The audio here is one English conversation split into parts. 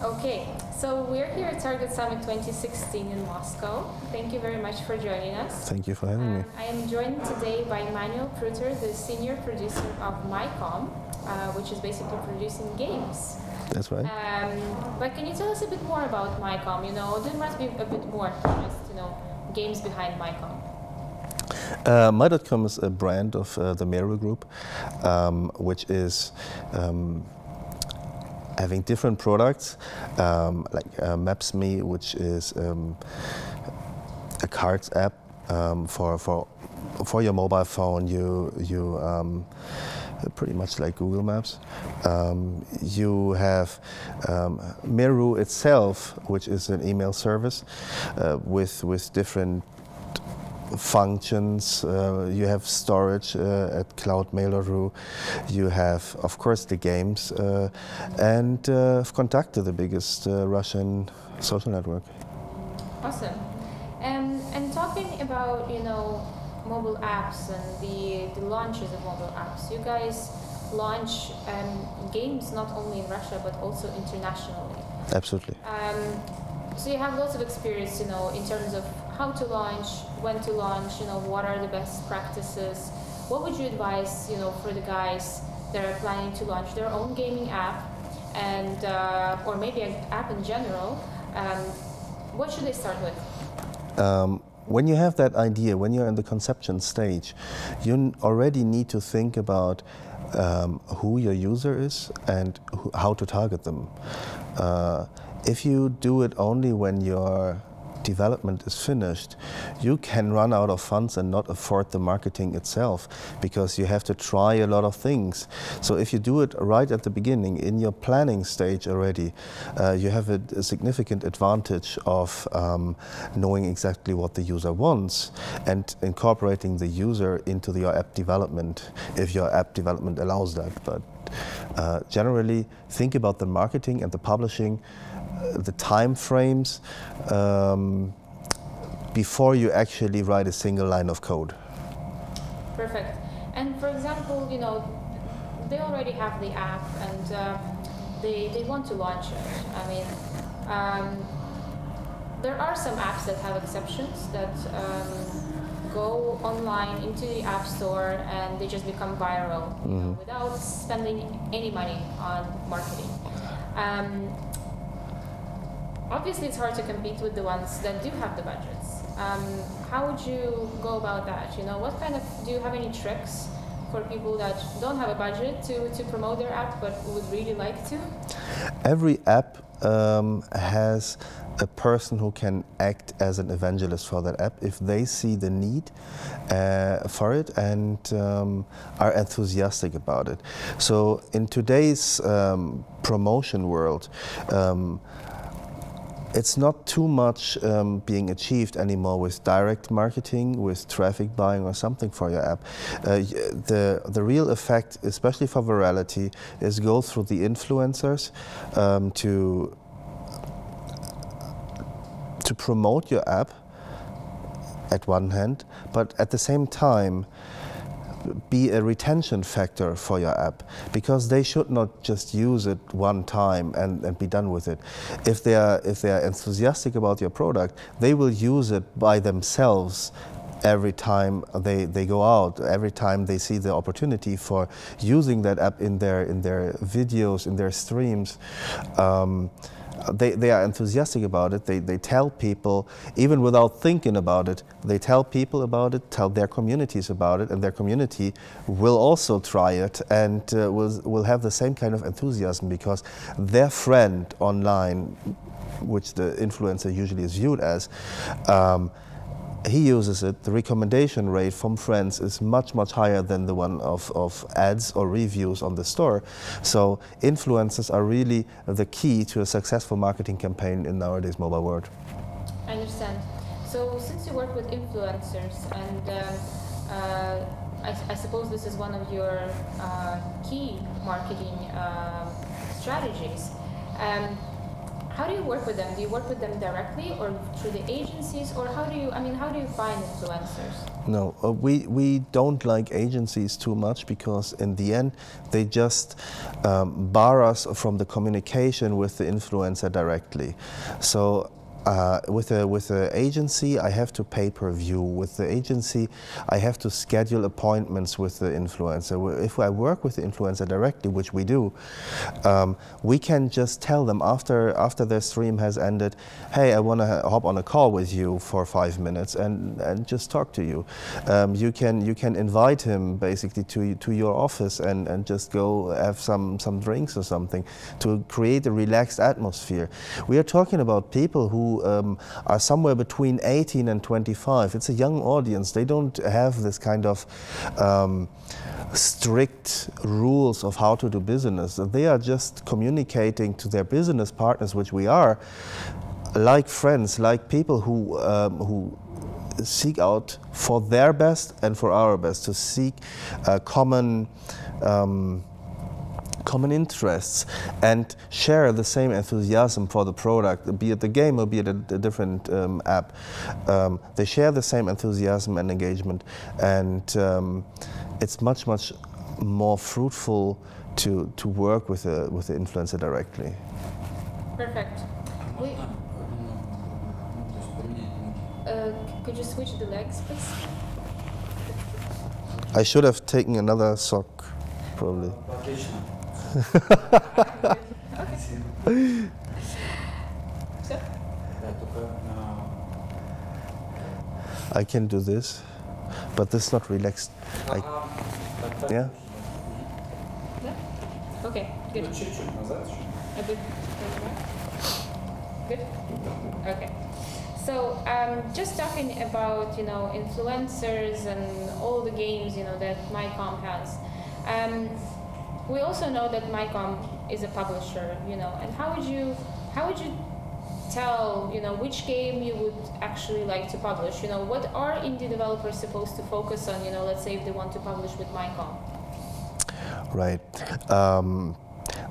Okay, so we're here at Target Summit 2016 in Moscow. Thank you very much for joining us. Thank you for having me. I am joined today by Manuel Prueter, the senior producer of MyCom, which is basically producing games. That's right. But can you tell us a bit more about MyCom? You know, there must be a bit more than just, games behind MyCom. My.com is a brand of the Meru Group, which is having different products, like Maps.me, which is a cards app for your mobile phone. You pretty much like Google Maps. You have Meru itself, which is an email service with different functions. You have storage at Cloud Mail.ru. You have, of course, the games and Kontakte, the biggest Russian social network. Awesome. And talking about mobile apps and the launches of mobile apps, you guys launch games not only in Russia but also internationally. Absolutely. So you have lots of experience, in terms of how to launch, when to launch, what are the best practices. What would you advise, for the guys that are planning to launch their own gaming app, and or maybe an app in general? What should they start with? When you have that idea, when you're in the conception stage, you already need to think about who your user is and how to target them. If you do it only when your development is finished, you can run out of funds and not afford the marketing itself, because you have to try a lot of things. So if you do it right at the beginning, in your planning stage already, you have a significant advantage of knowing exactly what the user wants and incorporating the user into your app development, if your app development allows that. But generally, think about the marketing and the publishing, the time frames, before you actually write a single line of code. Perfect. And for example, they already have the app and they want to launch it. I mean, there are some apps that have exceptions that go online into the App Store and they just become viral without spending any money on marketing. Obviously, it's hard to compete with the ones that do have the budgets. How would you go about that? Do you have any tricks for people that don't have a budget to promote their app but would really like to? Every app has a person who can act as an evangelist for that app if they see the need for it and are enthusiastic about it. So in today's promotion world, it's not too much being achieved anymore with direct marketing, with traffic buying or something for your app. The real effect, especially for virality, is go through the influencers to promote your app at one hand, but at the same time be a retention factor for your app, because they should not just use it one time and be done with it. If they are enthusiastic about your product, they will use it by themselves every time they go out, every time they see the opportunity for using that app in their videos, in their streams. They are enthusiastic about it. They tell people, even without thinking about it, they tell people about it, tell their communities about it, and their community will also try it and will have the same kind of enthusiasm, because their friend online, which the influencer usually is viewed as, he uses it. The recommendation rate from friends is much, much higher than the one of ads or reviews on the store. So influencers are really the key to a successful marketing campaign in nowadays mobile world. I understand. So since you work with influencers, and I suppose this is one of your key marketing strategies, how do you work with them? Do you work with them directly or through the agencies, or how do you, I mean, how do you find influencers? No, we don't like agencies too much, because in the end they just bar us from the communication with the influencer directly. So with the agency, I have to pay-per-view. With the agency, I have to schedule appointments with the influencer. If I work with the influencer directly, which we do, we can just tell them after their stream has ended, hey, I want to hop on a call with you for 5 minutes and just talk to you. You can invite him basically to your office and just go have some drinks or something to create a relaxed atmosphere. We are talking about people who are somewhere between 18 and 25. It's a young audience. They don't have this kind of strict rules of how to do business. They are just communicating to their business partners, which we are, like friends, like people who seek out for their best and for our best, to seek common interests and share the same enthusiasm for the product, be it the game or be it a different app. They share the same enthusiasm and engagement, and it's much more fruitful to work with the influencer directly. Perfect. Could you switch the legs, please? I should have taken another sock, probably. I can do this, but this is not relaxed. Yeah? Okay, good. A bit. Good? Okay. So just talking about, influencers and all the games, that MyCom has. We also know that MyCom is a publisher, and how would you tell, which game you would actually like to publish? What are indie developers supposed to focus on, let's say if they want to publish with MyCom? Right.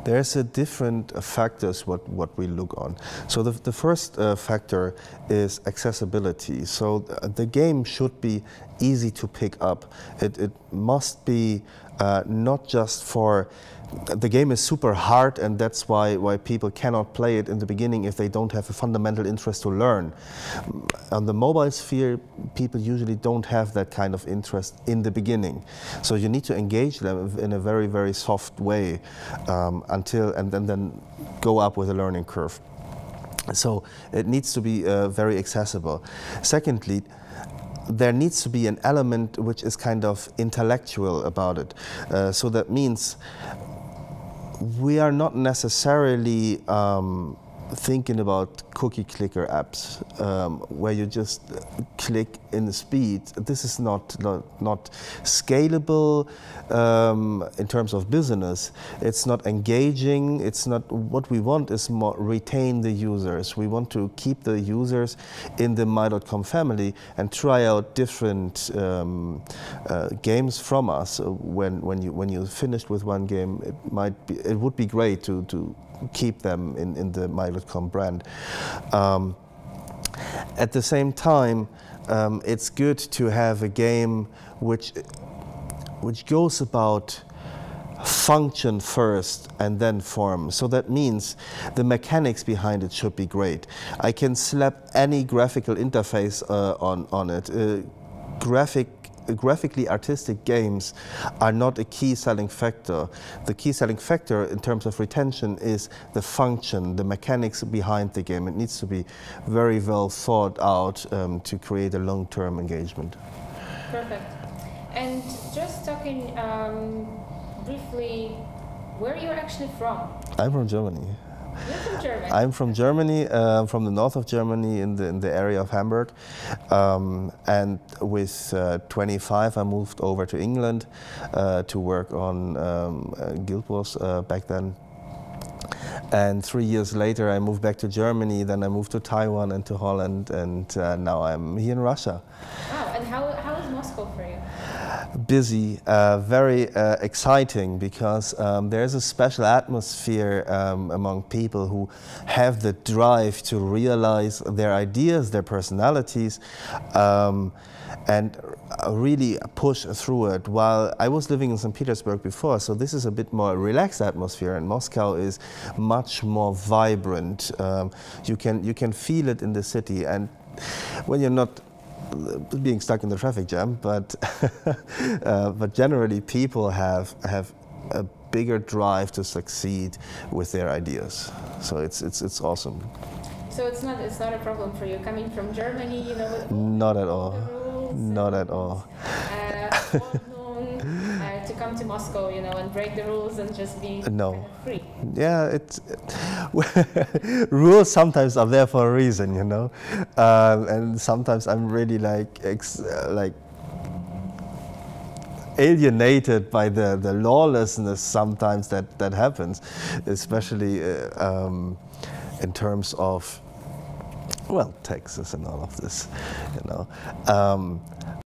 There's a different factors what we look on. So the first factor is accessibility. So the game should be easy to pick up. It must be not just for, the game is super hard, and that's why people cannot play it in the beginning if they don't have a fundamental interest to learn. On the mobile sphere, people usually don't have that kind of interest in the beginning. So you need to engage them in a very, very soft way and then go up with a learning curve. So it needs to be very accessible. Secondly, there needs to be an element which is kind of intellectual about it. So that means we are not necessarily thinking about cookie clicker apps where you just click in the speed. This is not scalable in terms of business. It's not engaging. It's not, what we want is more retain the users. We want to keep the users in the my.com family and try out different games from us. When you finished with one game, it would be great to keep them in the my.com brand. At the same time, it's good to have a game which goes about function first and then form. So that means the mechanics behind it should be great. I can slap any graphical interface on it. Graphically artistic games are not a key selling factor. The key selling factor in terms of retention is the function, the mechanics behind the game. It needs to be very well thought out to create a long-term engagement. Perfect. And just talking briefly, where are you actually from? I'm from Germany. You're from Germany? I'm from Germany, from the north of Germany, in the area of Hamburg. And with 25, I moved over to England to work on Guild Wars back then. And 3 years later, I moved back to Germany. Then I moved to Taiwan and to Holland, and now I'm here in Russia. Wow, and how is Moscow for you? busy, very exciting, because there's a special atmosphere among people who have the drive to realize their ideas, their personalities, and really push through it. While I was living in St. Petersburg before, so this is a bit more relaxed atmosphere, and Moscow is much more vibrant. You can feel it in the city, and when you're not being stuck in the traffic jam, but but generally people have a bigger drive to succeed with their ideas. So it's awesome. So it's not a problem for you coming from Germany, you know, with Not at all. rules, Not at all. To come to Moscow, you know, and break the rules and just be No. kind of free. Yeah, rules sometimes are there for a reason, you know, and sometimes I'm really like alienated by the lawlessness sometimes that happens, especially in terms of, well, taxes and all of this, you know.